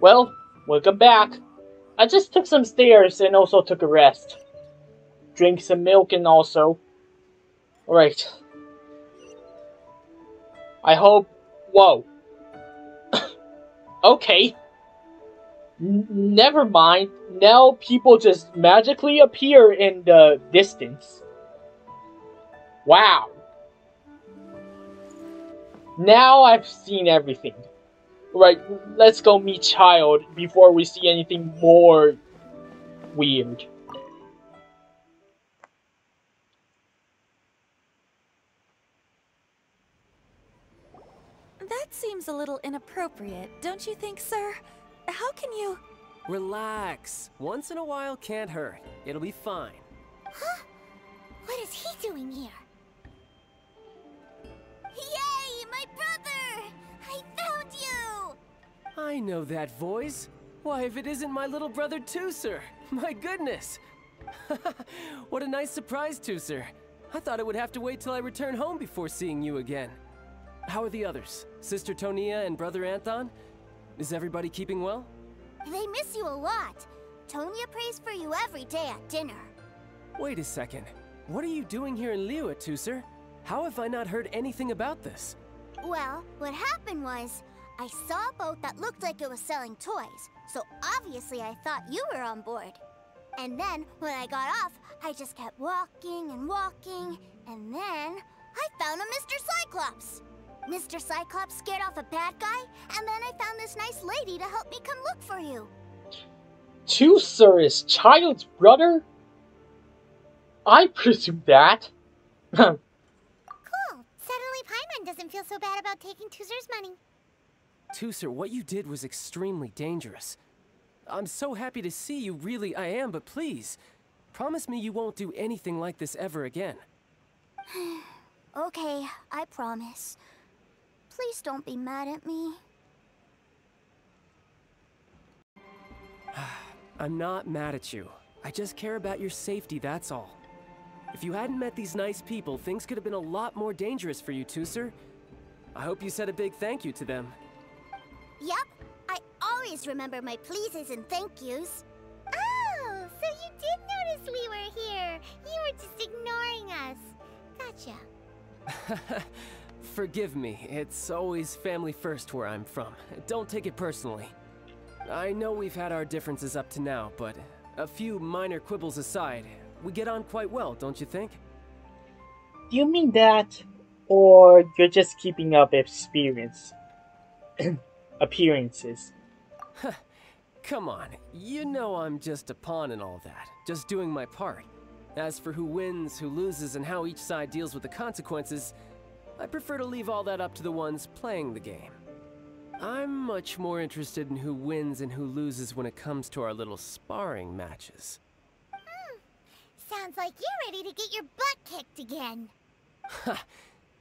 Well, welcome back. I just took some stairs and also took a rest. Drink some milk and also... Alright. I hope... Whoa. Okay. Never mind. Now people just magically appear in the distance. Wow. Now I've seen everything. Right, let's go meet Childe before we see anything more weird. That seems a little inappropriate, don't you think, sir? How can you... Relax. Once in a while can't hurt. It'll be fine. Huh? What is he doing here? Yay, my brother! I found you! I know that voice. Why, if it isn't my little brother TEUCER! My goodness! What a nice surprise, TEUCER. I thought I would have to wait till I return home before seeing you again. How are the others? Sister Tonia and Brother Anthon? Is everybody keeping well? They miss you a lot. Tonia prays for you every day at dinner. Wait a second. What are you doing here in Liyue, TEUCER? How have I not heard anything about this? Well, what happened was, I saw a boat that looked like it was selling toys, so obviously I thought you were on board. And then, when I got off, I just kept walking and walking, and then I found a Mr. Cyclops. Mr. Cyclops scared off a bad guy, and then I found this nice lady to help me come look for you. TEUCER is Childe's brother? I presume that. Cool. Suddenly Paimon doesn't feel so bad about taking TEUCER's money. TEUCER, what you did was extremely dangerous. I'm so happy to see you, really I am, but please, promise me you won't do anything like this ever again. Okay, I promise. Please don't be mad at me. I'm not mad at you. I just care about your safety, that's all. If you hadn't met these nice people, things could have been a lot more dangerous for you, TEUCER. I hope you said a big thank you to them. Yep, I always remember my pleases and thank yous. Oh, so you did notice we were here. You were just ignoring us. Gotcha. Forgive me, it's always family first where I'm from. Don't take it personally. I know we've had our differences up to now, but a few minor quibbles aside, we get on quite well, don't you think? Do you mean that? Or you're just keeping up appearances? Come on, you know I'm just a pawn and all that, just doing my part. As for who wins, who loses, and how each side deals with the consequences, I prefer to leave all that up to the ones playing the game. I'm much more interested in who wins and who loses when it comes to our little sparring matches. Sounds like you're ready to get your butt kicked again. Ha!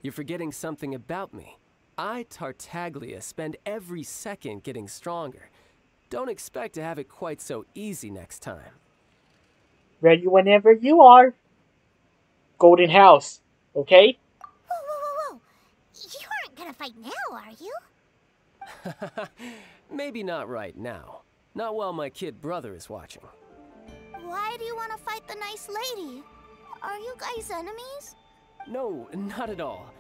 You're forgetting something about me. I, Tartaglia, spend every second getting stronger. Don't expect to have it quite so easy next time. Ready whenever you are. Golden House, okay? Whoa. You aren't gonna fight now, are you? Maybe not right now. Not while my kid brother is watching. Why do you want to fight the nice lady? Are you guys enemies? No, not at all.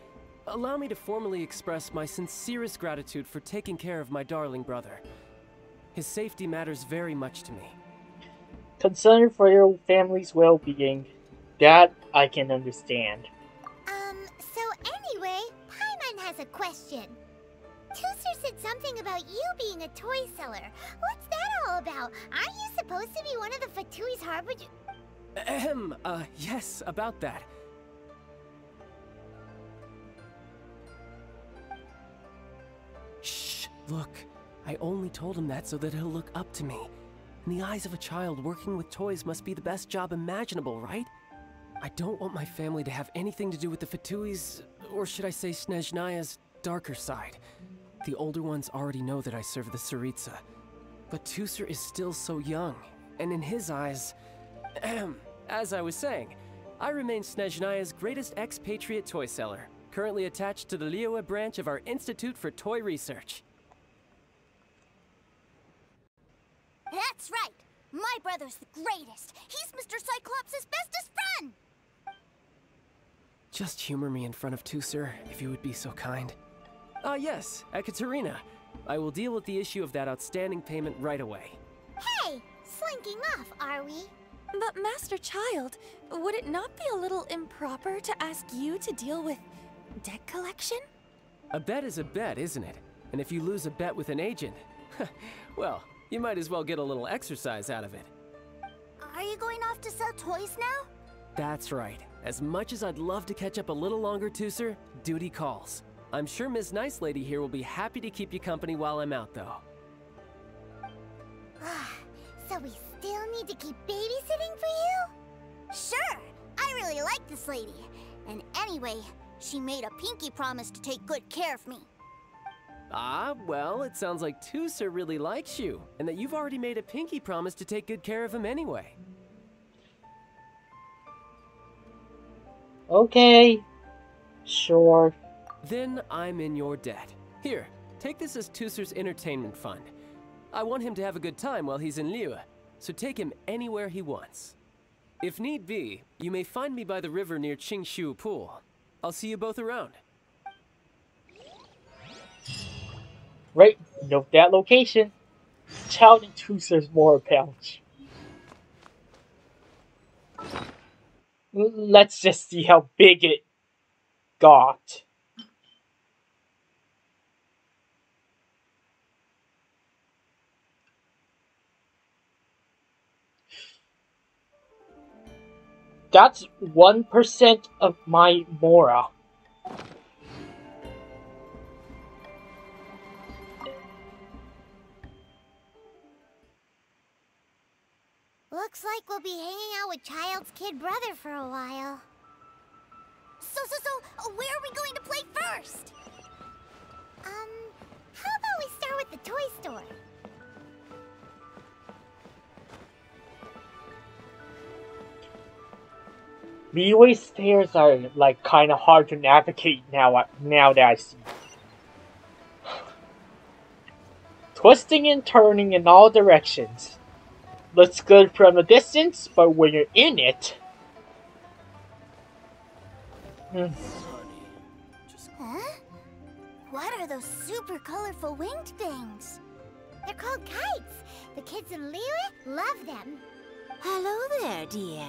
Allow me to formally express my sincerest gratitude for taking care of my darling brother. His safety matters very much to me. Concern for your family's well-being. That I can understand. So anyway, Paimon has a question. TEUCER said something about you being a toy seller. What's that all about? Aren't you supposed to be one of the Fatui's harbinger? Yes, about that. Shh, look. I only told him that so that he'll look up to me. In the eyes of a child, working with toys must be the best job imaginable, right? I don't want my family to have anything to do with the Fatui's, or should I say Snezhnaya's, darker side. The older ones already know that I serve the Tsaritsa. But TEUCER is still so young, and in his eyes... as I was saying, I remain Snezhnaya's greatest expatriate toy seller, currently attached to the Liyue branch of our Institute for Toy Research. That's right. My brother's the greatest. He's Mr. Cyclops' bestest friend. Just humor me in front of TEUCER, if you would be so kind. Ah, yes, Ekaterina. I will deal with the issue of that outstanding payment right away. Hey, slinking off, are we? But Master Childe, would it not be a little improper to ask you to deal with debt collection? A bet is a bet, isn't it? And if you lose a bet with an agent, well, you might as well get a little exercise out of it. Are you going off to sell toys now? That's right. As much as I'd love to catch up a little longer, TEUCER, duty calls. I'm sure Miss Nice Lady here will be happy to keep you company while I'm out, though. So we still need to keep babysitting for you? Sure! I really like this lady. And anyway, she made a pinky promise to take good care of me. Ah, well, it sounds like TEUCER really likes you, and that you've already made a pinky promise to take good care of him anyway. Okay. Sure. Then I'm in your debt. Here, take this as TEUCER's entertainment fund. I want him to have a good time while he's in Liyue, so take him anywhere he wants. If need be, you may find me by the river near Qingshu Pool. I'll see you both around. Right, note that location. Childe and TEUCER's more pouch. Let's just see how big it got. That's 1% of my Mora. Looks like we'll be hanging out with Childe's kid brother for a while. So, where are we going to play first? How about we start with the toy store? Liyue stairs are like kind of hard to navigate now that I see. Twisting and turning in all directions. Looks good from a distance, but when you're in it... Huh? What are those super colorful winged things? They're called kites. The kids in Liyue love them. Hello there, dear.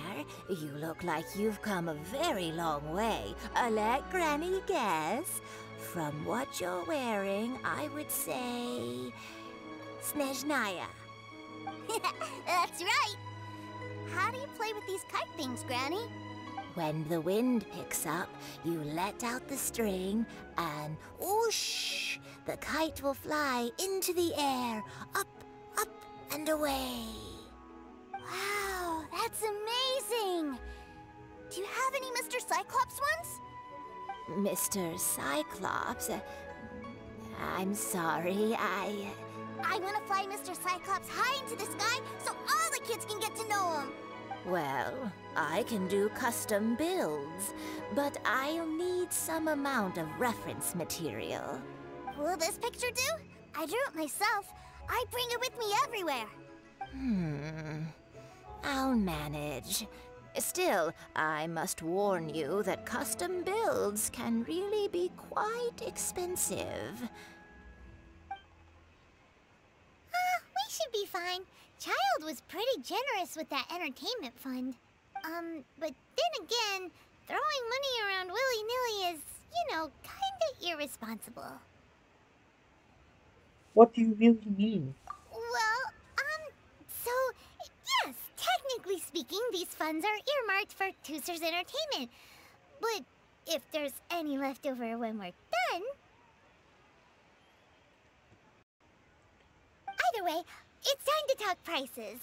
You look like you've come a very long way. Let Granny guess. From what you're wearing, I would say... Snezhnaya. That's right. How do you play with these kite things, Granny? When the wind picks up, you let out the string, and whoosh! The kite will fly into the air, up, up, and away. Wow, that's amazing! Do you have any Mr. Cyclops ones? Mr. Cyclops? I'm sorry, I want to fly Mr. Cyclops high into the sky so all the kids can get to know him. Well, I can do custom builds, but I'll need some amount of reference material. Will this picture do? I drew it myself. I bring it with me everywhere. I'll manage. Still, I must warn you that custom builds can really be quite expensive. We should be fine. Childe was pretty generous with that entertainment fund. But then again, throwing money around willy-nilly is, kinda irresponsible. What do you really mean? Well, so, yes, technically speaking, these funds are earmarked for TEUCER's entertainment. But if there's any left over when we're done... Either way, it's time to talk prices.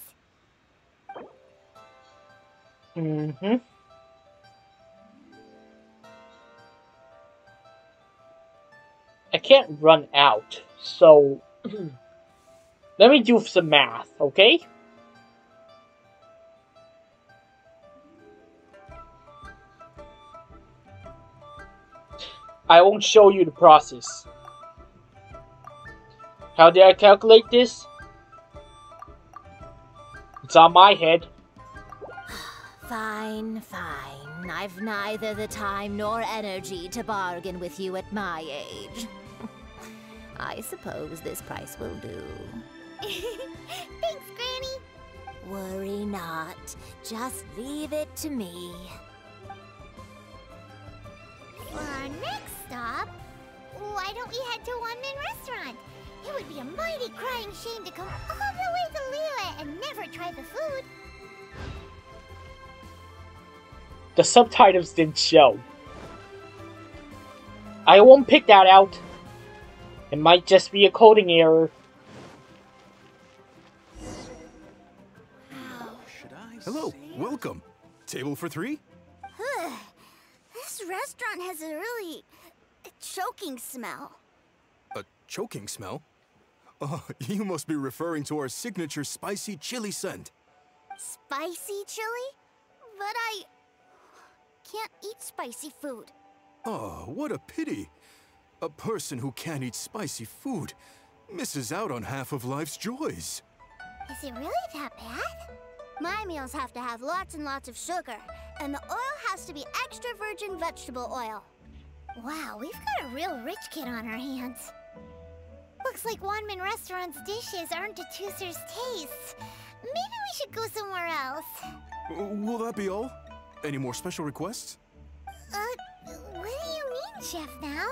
I can't run out, so let me do some math, okay? I won't show you the process. How did I calculate this? It's on my head. Fine, fine. I've neither the time nor energy to bargain with you at my age. I suppose this price will do. Thanks, Granny. Worry not. Just leave it to me. For our next stop, why don't we head to One Man Restaurant? It would be a mighty crying shame to come all the way to Liyue and never try the food. The subtitles didn't show. I won't pick that out. It might just be a coding error. Hello, welcome. Table for 3? This restaurant has a really choking smell. A choking smell? Oh, you must be referring to our signature spicy chili scent. Spicy chili? But I can't eat spicy food. Oh, what a pity. A person who can't eat spicy food misses out on half of life's joys. Is it really that bad? My meals have to have lots and lots of sugar, and the oil has to be extra virgin vegetable oil. Wow, we've got a real rich kid on our hands. Looks like One Man Restaurant's dishes aren't to TEUCER's tastes. Maybe we should go somewhere else. Will that be all? Any more special requests? What do you mean, Chef Now?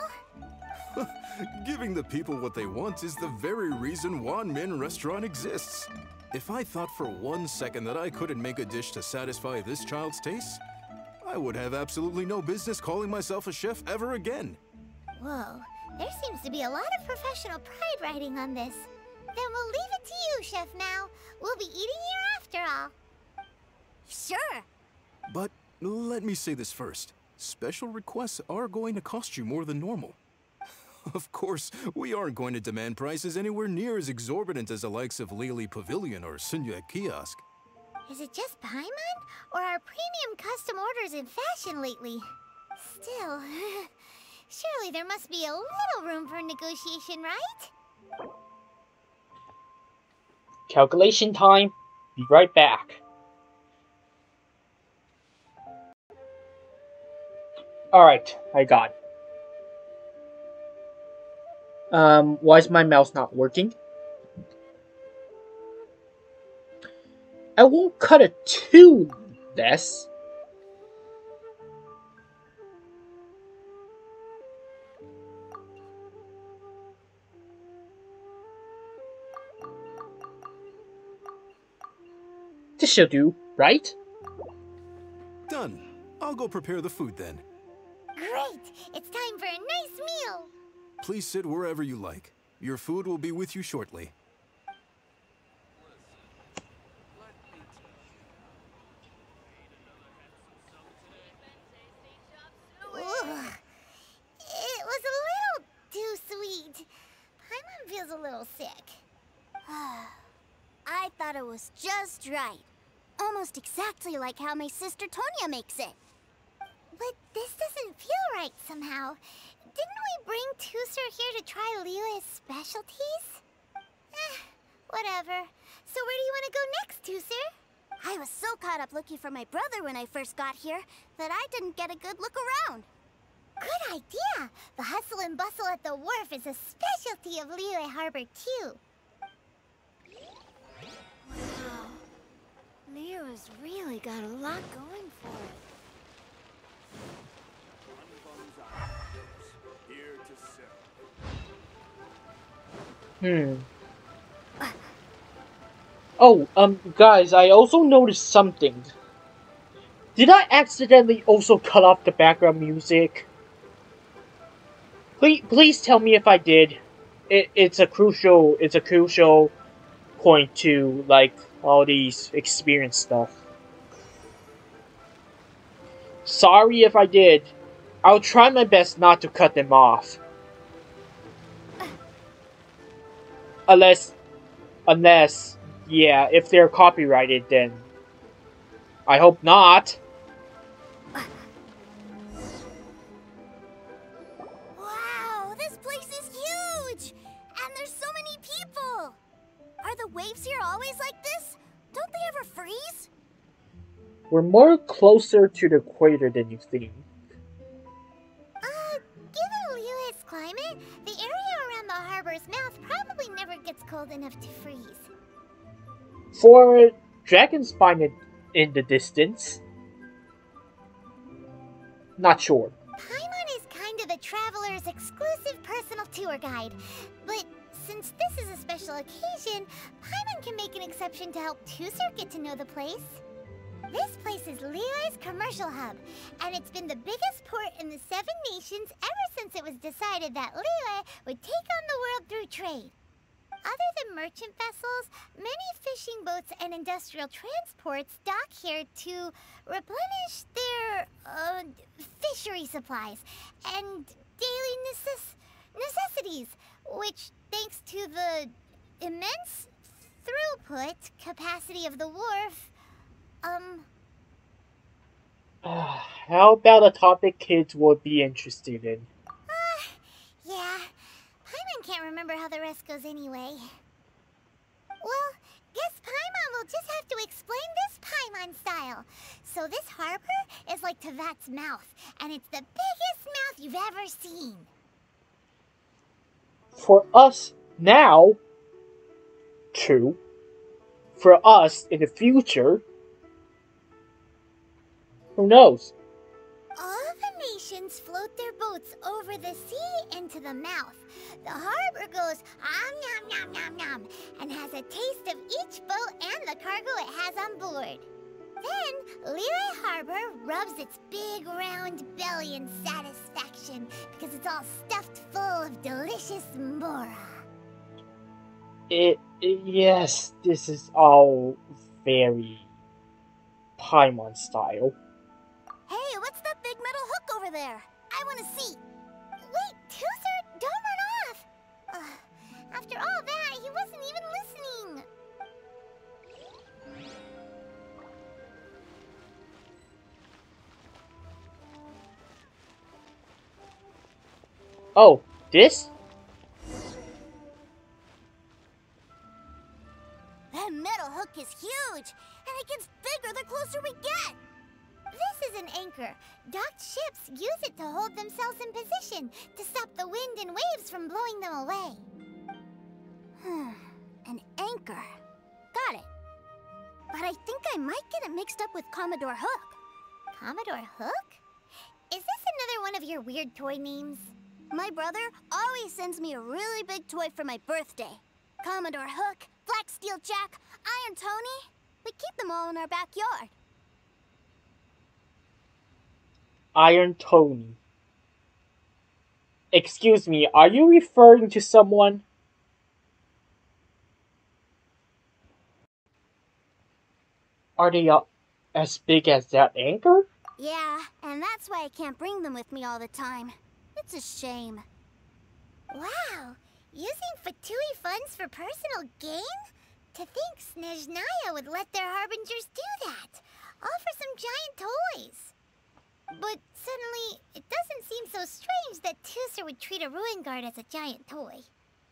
Giving the people what they want is the very reason One Man Restaurant exists. If I thought for 1 second that I couldn't make a dish to satisfy this child's tastes, I would have absolutely no business calling myself a chef ever again. Whoa, there seems to be a lot of professional pride riding on this. Then we'll leave it to you, Chef Now. We'll be eating here after all. Sure. But let me say this first. Special requests are going to cost you more than normal. Of course, we aren't going to demand prices anywhere near as exorbitant as the likes of Lily Pavilion or Sunya Kiosk. Is it just Paimon? Or are premium custom orders in fashion lately? Still, surely there must be a little room for negotiation, right? Calculation time. Be right back. Alright, I got it. Why is my mouse not working? I won't cut it to this. This should do, right? Done. I'll go prepare the food then. Great! It's time for a nice meal! Please sit wherever you like. Your food will be with you shortly. Ugh. It was a little too sweet. Paimon feels a little sick. I thought it was just right. Almost exactly like how my sister Tonya makes it. But this doesn't feel right somehow. Didn't we bring TEUCER here to try Liyue's specialties? Whatever. So where do you want to go next, TEUCER? I was so caught up looking for my brother when I first got here that I didn't get a good look around. Good idea! The hustle and bustle at the wharf is a specialty of Liyue Harbor, too. Wow. Liyue's really got a lot going for it. Oh, guys, I also noticed something. Did I accidentally also cut off the background music? Please tell me if I did. It's a crucial point to, like, all these experience stuff. Sorry if I did. I'll try my best not to cut them off. Unless, yeah, if they're copyrighted, then I hope not. Wow, this place is huge! And there's so many people! Are the waves here always like this? Don't they ever freeze? We're more closer to the equator than you think. Given Liyue's climate, the area around the harbor's mouth probably never gets cold enough to freeze. For Dragonspine in the distance, not sure. Paimon is kind of the traveler's exclusive personal tour guide, but since this is a special occasion, Paimon can make an exception to help TEUCER get to know the place. This place is Liyue's commercial hub, and it's been the biggest port in the 7 nations ever since it was decided that Liyue would take on the world through trade. Other than merchant vessels, many fishing boats and industrial transports dock here to replenish their fishery supplies and daily necessities, which, thanks to the immense throughput capacity of the wharf, How about a topic kids would be interested in? Yeah. Paimon can't remember how the rest goes anyway. Well, guess Paimon will just have to explain this Paimon style. So this harbor is like Tevat's mouth, and it's the biggest mouth you've ever seen. For us now, true. For us in the future, who knows? All the nations float their boats over the sea into the mouth. The harbor goes nom nom nom nom and has a taste of each boat and the cargo it has on board. Then Liyue Harbor rubs its big round belly in satisfaction because it's all stuffed full of delicious mbora. Yes, this is all very Paimon style. Hey, what's that big metal hook over there? I want to see. Wait, TEUCER, don't run off. After all that, he wasn't even listening. Oh, this? That metal hook is huge, and it gets bigger the closer we get. This is an anchor. Docked ships use it to hold themselves in position to stop the wind and waves from blowing them away. An anchor. Got it. But I think I might get it mixed up with Commodore Hook. Commodore Hook? Is this another one of your weird toy names? My brother always sends me a really big toy for my birthday. Commodore Hook, Black Steel Jack, Iron Tony. We keep them all in our backyard. Iron Tony. Excuse me, are you referring to someone? Are they as big as that anchor? Yeah, and that's why I can't bring them with me all the time. It's a shame. Wow, using Fatui funds for personal gain? To think Snezhnaya would let their harbingers do that, all for some giant toys. But suddenly, it doesn't seem so strange that TEUCER would treat a ruin guard as a giant toy.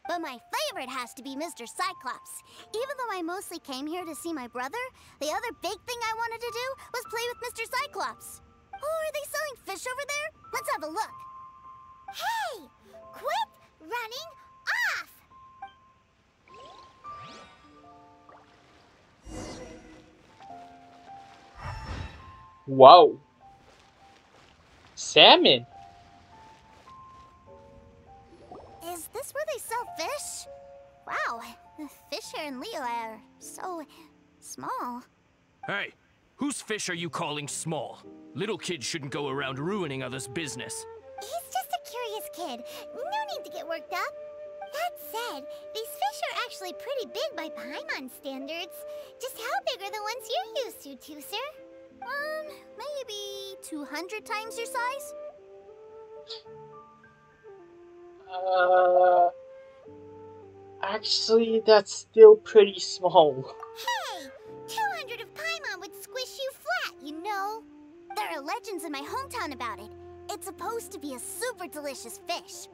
But my favorite has to be Mr. Cyclops. Even though I mostly came here to see my brother, the other big thing I wanted to do was play with Mr. Cyclops. Oh, are they selling fish over there? Let's have a look. Hey! Quit running off! Wow. Salmon. Is this where they sell fish? Wow, the fish here in Liyue are so small. Hey, whose fish are you calling small? Little kids shouldn't go around ruining others' business. He's just a curious kid. No need to get worked up. That said, these fish are actually pretty big by Paimon standards. Just how big are the ones you're used to, TEUCER? Maybe 200 times your size? Actually, that's still pretty small. Hey! 200 of Paimon would squish you flat, you know. There are legends in my hometown about it. It's supposed to be a super delicious fish.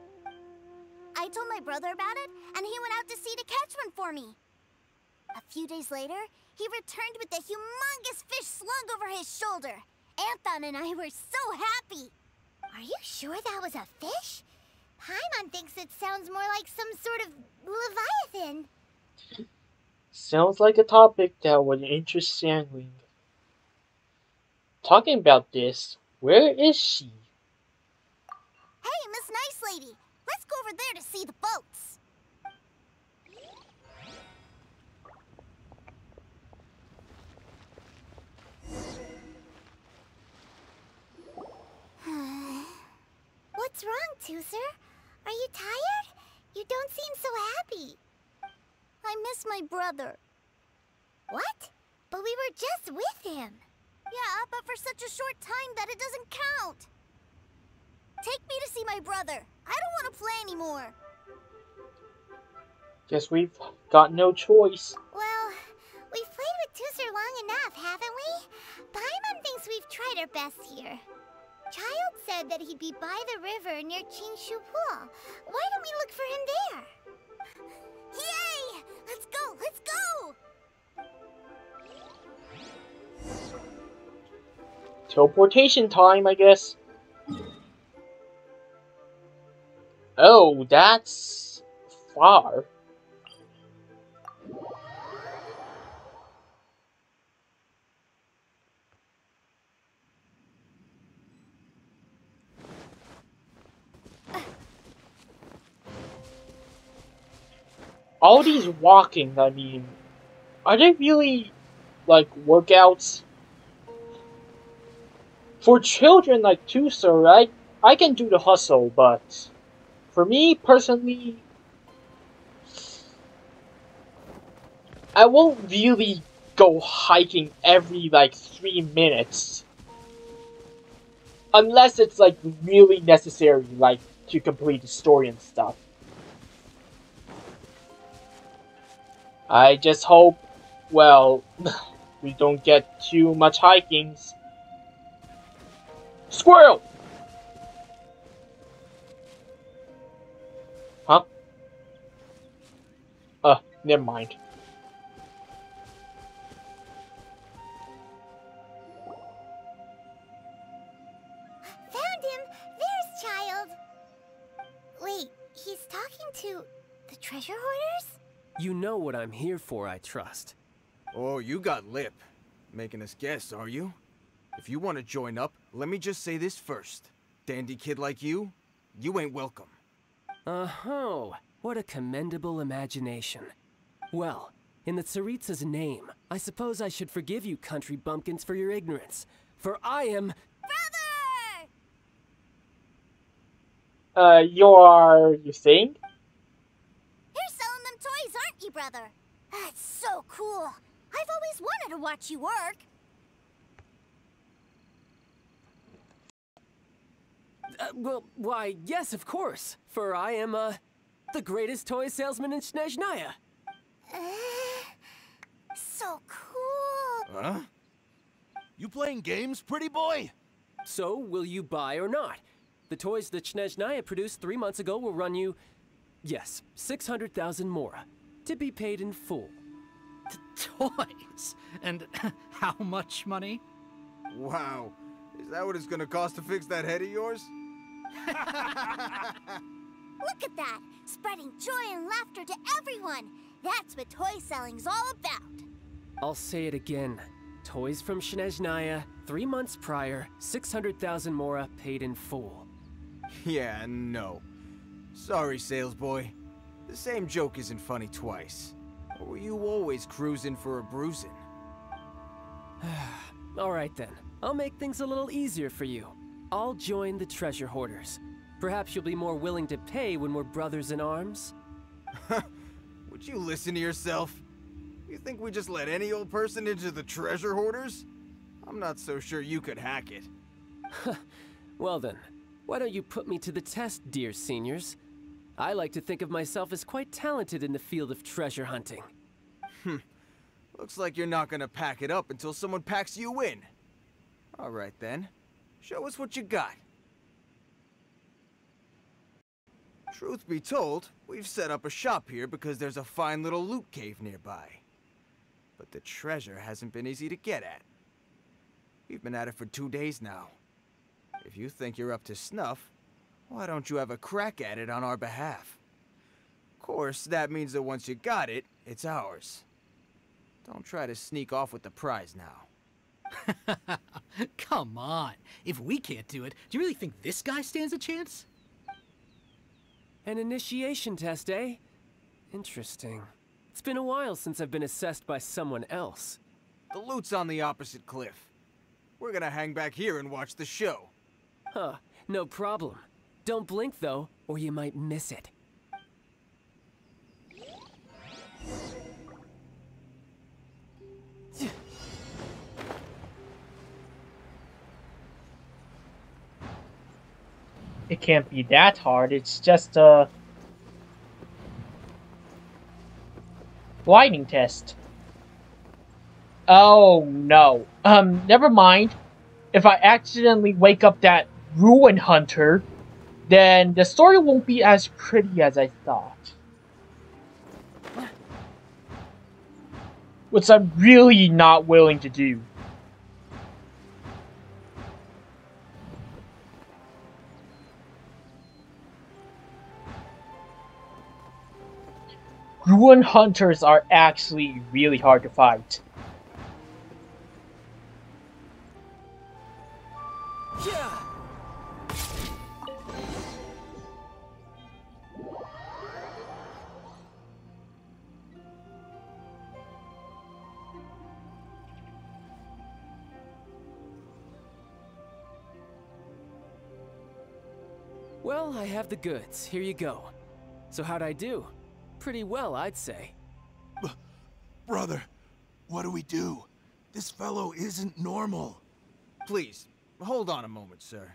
I told my brother about it, and he went out to sea to catch one for me. A few days later, he returned with a humongous fish slung over his shoulder. Anton and I were so happy. Are you sure that was a fish? Paimon thinks it sounds more like some sort of leviathan. Sounds like a topic that would interest Sangling. Talking about this, where is she? Hey, Miss Nice Lady, let's go over there to see the boats. What's wrong, TEUCER? Are you tired? You don't seem so happy. I miss my brother. What? But we were just with him. Yeah, but for such a short time that it doesn't count. Take me to see my brother. I don't want to play anymore. Guess we've got no choice. Well, we've played with TEUCER long enough, haven't we? Paimon thinks we've tried our best here. Childe said that he'd be by the river near Chinshu Pool. Why don't we look for him there? Yay! Let's go! Let's go! Teleportation time, I guess. Oh, that's far. All these walking, I mean, are they really, like, workouts? For children like TEUCER, right? I can do the hustle, but for me, personally, I won't really go hiking every, like, 3 minutes. Unless it's, like, really necessary, like, to complete the story and stuff. I just hope, well, we don't get too much hikings. Squirrel! Huh? Never mind. Found him! There's Childe! Wait, he's talking to the treasure hoarders? You know what I'm here for, I trust. Oh, you got lip. Making us guess, are you? If you want to join up, let me just say this first. Dandy kid like you, you ain't welcome. Oh, what a commendable imagination. Well, in the Tsaritsa's name, I suppose I should forgive you country bumpkins for your ignorance. For I am... Brother! You think? You're selling them toys, aren't you, brother? That's so cool. I've always wanted to watch you work. Well, why, yes, of course. For I am, the greatest toy salesman in Snezhnaya. So cool. Huh? You playing games, pretty boy? So, will you buy or not? The toys that Snezhnaya produced 3 months ago will run you, yes, 600,000 mora, to be paid in full. Toys? And how much money? Wow. Is that what it's gonna cost to fix that head of yours? Look at that! Spreading joy and laughter to everyone! That's what toy selling's all about! I'll say it again. Toys from Snezhnaya, 3 months prior, 600,000 mora paid in full. Yeah, no. Sorry, sales boy. The same joke isn't funny twice. Or were you always cruising for a bruising? Alright then, I'll make things a little easier for you. I'll join the treasure hoarders. Perhaps you'll be more willing to pay when we're brothers in arms? Would you listen to yourself? You think we just let any old person into the treasure hoarders? I'm not so sure you could hack it. Well then, why don't you put me to the test, dear seniors? I like to think of myself as quite talented in the field of treasure hunting. Looks like you're not gonna pack it up until someone packs you in. Alright then, show us what you got. Truth be told, we've set up a shop here because there's a fine little loot cave nearby. but the treasure hasn't been easy to get at. We've been at it for 2 days now. If you think you're up to snuff, why don't you have a crack at it on our behalf? Of course, that means that once you got it, it's ours. Don't try to sneak off with the prize now. Come on. If we can't do it, do you really think this guy stands a chance? An initiation test, eh? Interesting. It's been a while since I've been assessed by someone else. The loot's on the opposite cliff. We're gonna hang back here and watch the show. Huh, no problem. Don't blink, though, or you might miss it. It can't be that hard, it's just blinding test. Oh no. Never mind. If I accidentally wake up that ruin hunter, then the story won't be as pretty as I thought. Which I'm really not willing to do. Ruin hunters are actually really hard to fight. Yeah. Well, I have the goods. Here you go. So how'd I do? Pretty well, I'd say. Brother, what do we do? This fellow isn't normal. Please, hold on a moment, sir.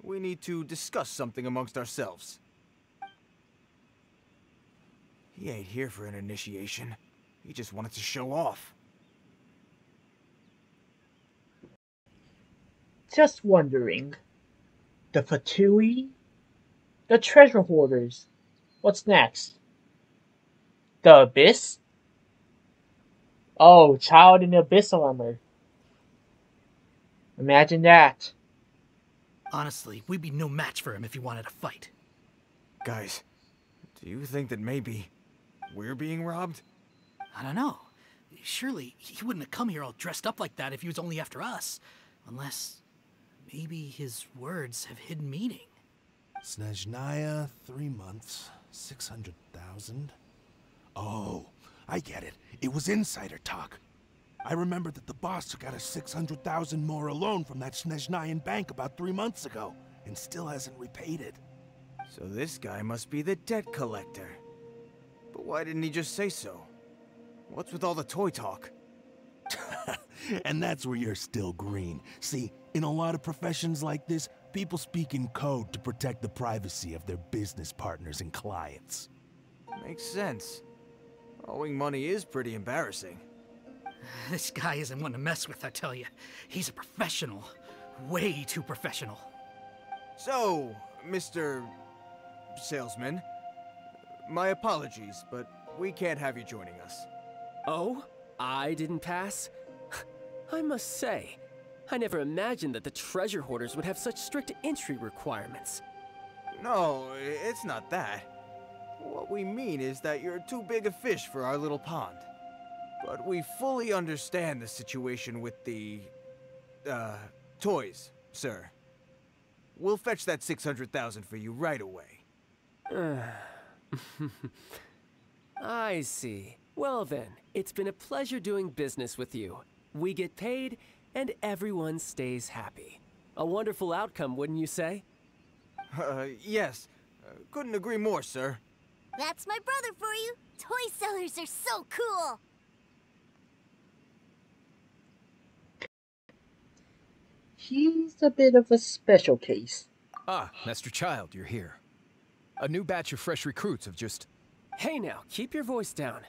We need to discuss something amongst ourselves. He ain't here for an initiation. He just wanted to show off. Just wondering. The Fatui? The treasure hoarders. What's next? The Abyss? Oh, child in the Abyss armor. Imagine that. Honestly, we'd be no match for him if he wanted to fight. Guys, do you think that maybe we're being robbed? I don't know. Surely he wouldn't have come here all dressed up like that if he was only after us. Unless maybe his words have hidden meaning. Snezhnaya, 3 months, 600,000. Oh, I get it. It was insider talk. I remember that the boss took out a 600,000 more loan from that Snezhnayan bank about 3 months ago, and still hasn't repaid it. So this guy must be the debt collector. But why didn't he just say so? What's with all the toy talk? And that's where you're still green. See, in a lot of professions like this, people speak in code to protect the privacy of their business partners and clients. Makes sense. Owing money is pretty embarrassing. This guy isn't one to mess with, I tell you. He's a professional. Way too professional. So, Mr. Salesman, my apologies, but we can't have you joining us. Oh? I didn't pass? I must say, I never imagined that the treasure hoarders would have such strict entry requirements. No, it's not that. What we mean is that you're too big a fish for our little pond. But we fully understand the situation with the, toys, sir. We'll fetch that 600,000 for you right away. I see. Well then, it's been a pleasure doing business with you. We get paid, and everyone stays happy. A wonderful outcome, wouldn't you say? Yes. Couldn't agree more, sir. That's my brother for you. Toy sellers are so cool. He's a bit of a special case. Ah, Master Childe, you're here. A new batch of fresh recruits have just... Hey now, keep your voice down.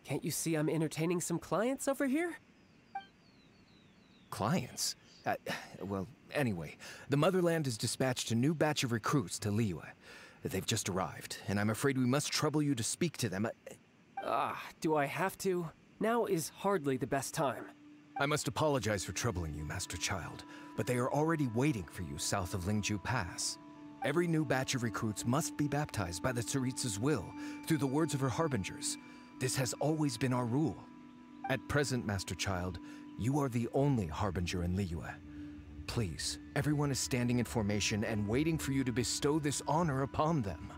Can't you see I'm entertaining some clients over here? Clients? Well, anyway, the Motherland has dispatched a new batch of recruits to Liyue. They've just arrived, and I'm afraid we must trouble you to speak to them. Do I have to? Now is hardly the best time. I must apologize for troubling you, Master Childe, but they are already waiting for you south of Lingju Pass. Every new batch of recruits must be baptized by the Tsaritsa's will, through the words of her harbingers. This has always been our rule. At present, Master Childe, you are the only harbinger in Liyue. Please, everyone is standing in formation and waiting for you to bestow this honor upon them.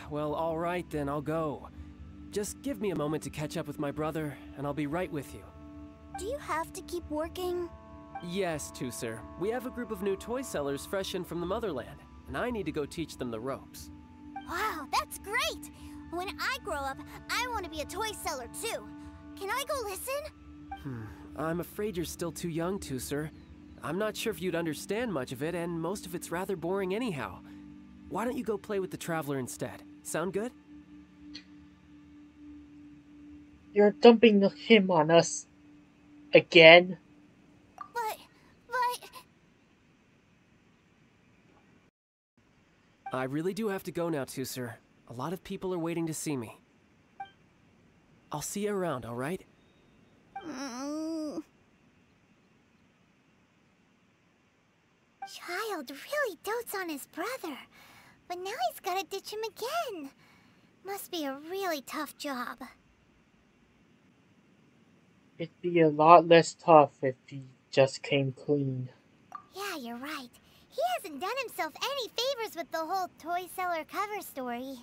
Well, all right then, I'll go. Just give me a moment to catch up with my brother, and I'll be right with you. Do you have to keep working? Yes, TEUCER. We have a group of new toy sellers fresh in from the motherland, and I need to go teach them the ropes. Wow, that's great! When I grow up, I want to be a toy seller too. Can I go listen? I'm afraid you're still too young, TEUCER. I'm not sure if you'd understand much of it, and most of it's rather boring anyhow. Why don't you go play with the Traveler instead? Sound good? You're dumping him on us. Again? But... I really do have to go now, TEUCER. A lot of people are waiting to see me. I'll see you around, alright? Childe really dotes on his brother, but now he's gotta ditch him again. Must be a really tough job. It'd be a lot less tough if he just came clean. Yeah, you're right. He hasn't done himself any favors with the whole toy seller cover story.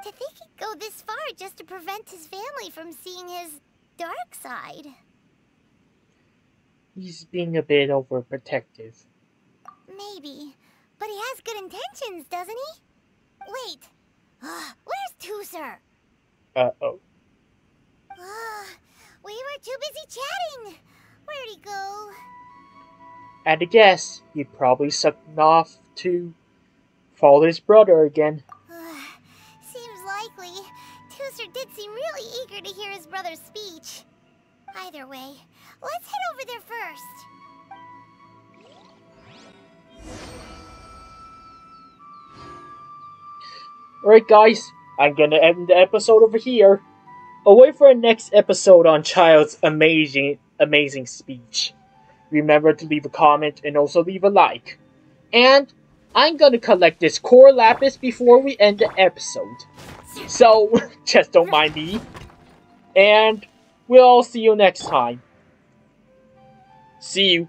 To think he'd go this far just to prevent his family from seeing his dark side. He's being a bit overprotective. Maybe, but he has good intentions, doesn't he? Wait, where's TEUCER? Uh-oh. We were too busy chatting. Where'd he go? At a guess, he probably sucked off to follow his brother again. Seems likely. TEUCER did seem really eager to hear his brother's speech. Either way, let's head over there first. Alright guys, I'm gonna end the episode over here. Await for our next episode on Childe's amazing speech. Remember to leave a comment and also leave a like. And I'm gonna collect this core lapis before we end the episode. So, just don't mind me. And we'll see you next time. See you.